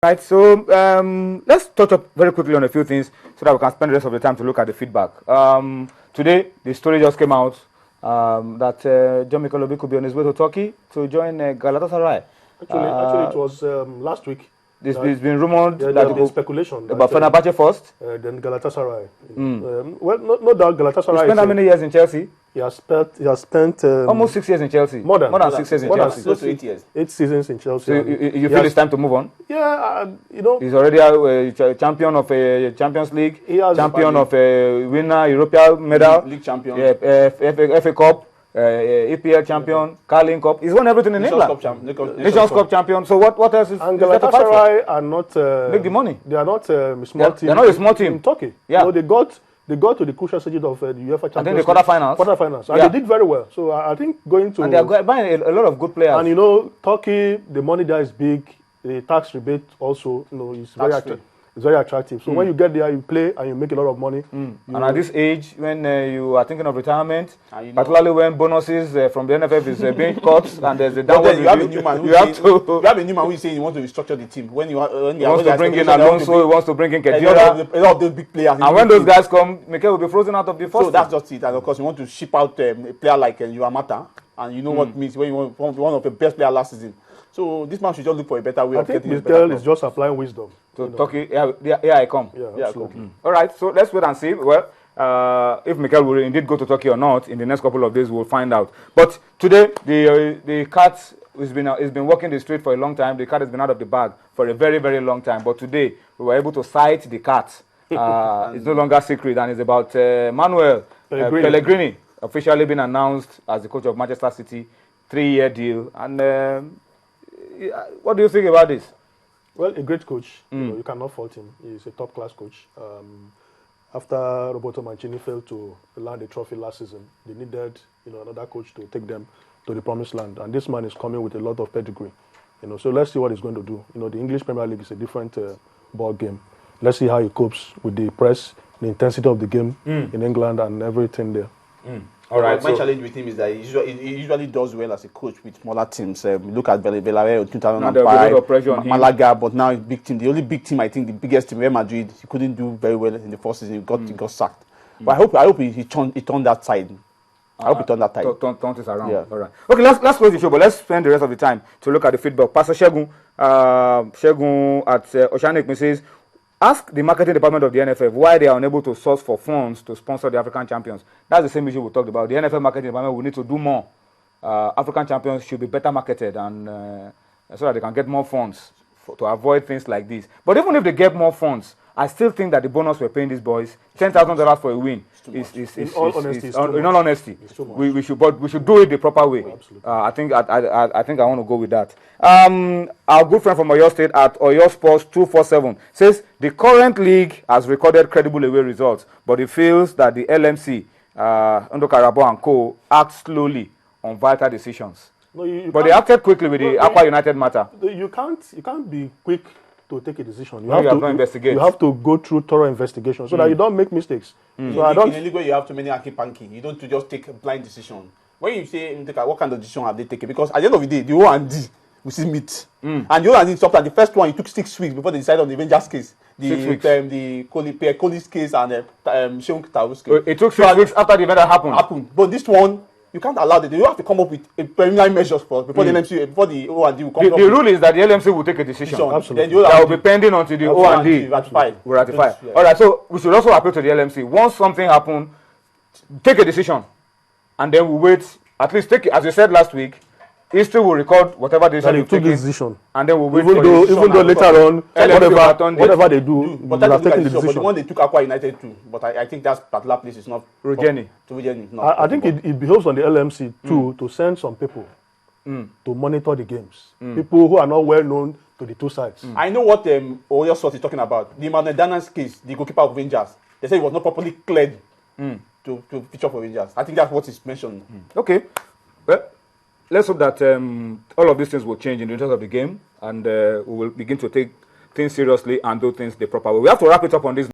Right, so let's touch up very quickly on a few things so that we can spend the rest of the time to look at the feedback. Today, the story just came out that John Mikel Obi could be on his way to Turkey to join Galatasaray. Actually, it was last week. It's been rumored that there's been speculation about Fenerbahce first. Then Galatasaray. Well, no doubt Galatasaray. He spent how many years in Chelsea? He has spent almost 6 years in Chelsea. More than 6 years in Chelsea. Close to 8 years. 8 seasons in Chelsea. So you feel it's time to move on? Yeah, he's already a champion of a Champions League, champion of a winner, European medal, League champion, FA Cup, EPL champion, Carling Cup. He's won everything in England. Nations Cup champion. So what else is? And Galatasaray are not make the money. They are not a small team. They're not a small team in Turkey. Yeah, they got to the crucial stages of the UEFA Champions League. I think the quarterfinals. And they did very well. So I think going to... And they are buying a lot of good players. And Turkey, the money there is big. The tax rebate also, is very attractive. It's very attractive. So when you get there, you play and you make a lot of money. And at this age, when you are thinking of retirement, particularly when bonuses from the NFF is being cut and there's a downward you have a new man who is saying you want to restructure the team. When he wants to bring in Alonso, he wants to bring in Kedira. A lot of those big players. And when those guys come, Mikel will be frozen out of the first. So that's just it. And of course, you want to ship out a player like Yuamata. And you know what it means when you want one of the best players last season. So this man should just look for a better way of getting it. I think Mikel is just applying wisdom. So Turkey, here I come. Yeah, absolutely. All right, so let's wait and see. Well, if Mikel will indeed go to Turkey or not, in the next couple of days, we'll find out. But today, the cat has been walking the street for a long time. The cat has been out of the bag for a very, very long time. But today, we were able to sight the cat. It's no longer secret, and it's about Manuel Pellegrini, officially been announced as the coach of Manchester City, 3-year deal. And what do you think about this? Well, a great coach. You cannot fault him. He's a top-class coach. After Roberto Mancini failed to land a trophy last season, they needed another coach to take them to the promised land. And this man is coming with a lot of pedigree. So let's see what he's going to do. The English Premier League is a different ball game. Let's see how he copes with the press, the intensity of the game in England, and everything there. All right. My challenge with him is that he usually does well as a coach with smaller teams. Look at Villarreal in 2005, Malaga, but now it's big team. The only big team, I think, the biggest team, Real Madrid, he couldn't do very well in the first season. He got sacked. But I hope he turned that side. I hope he turned that tide. Turned it around. Yeah. All right. Okay, let's close the show, but let's spend the rest of the time to look at the feedback. Pastor Shegun at Oshanik says, ask the marketing department of the NFF why they are unable to source for funds to sponsor the African champions. That's the same issue we talked about. The NFF marketing department will need to do more. African champions should be better marketed and so that they can get more funds to avoid things like this. But even if they get more funds, I still think that the bonus we're paying these boys, $10,000 for a win, in all honesty, we should do it the proper way. I think I want to go with that. Our good friend from Oyo State at Oyo Sports 247 says the current league has recorded credible away results, but he feels that the LMC, Ndo Karabo and Co, act slowly on vital decisions. No, but they acted quickly with the Aqua United matter. You can't be quick to take a decision. You have to investigate. You have to go through thorough investigation so that you don't make mistakes. So in a league where you have too many hanky-panky, you don't just take a blind decision. When you say, what kind of decision have they taken? Because at the end of the day, the O&D will still meet. And the O&D stopped at the first one. It took 6 weeks before they decided on the Rangers case. The Kohli's case and Seun Taru's case. It took 6 weeks after the event happened. But this one, you can't allow it. You have to come up with a preliminary measures first before the LMC, before the O&D will come up. The rule is that the LMC will take a decision. Absolutely. That will be pending until the O&D will ratify. All right, so we should also appeal to the LMC. Once something happens, take a decision. And then we wait, at least take it, as you said last week, history will record whatever decision you took decision. And then we'll wait even though later on, whatever they do, but that's taken the decision. But the one they took Aqua United too. But I think that particular place is not Rogeni. I think it behoves on the LMC too to send some people to monitor the games. People who are not well known to the two sides. I know what Oyo Sport is talking about. The Emmanuel Danan's case, the goalkeeper of Rangers, they say it was not properly cleared to feature for Rangers. I think that's what is mentioned. Okay. Well, let's hope that all of these things will change in the interest of the game, and we will begin to take things seriously and do things the proper way. We have to wrap it up on this.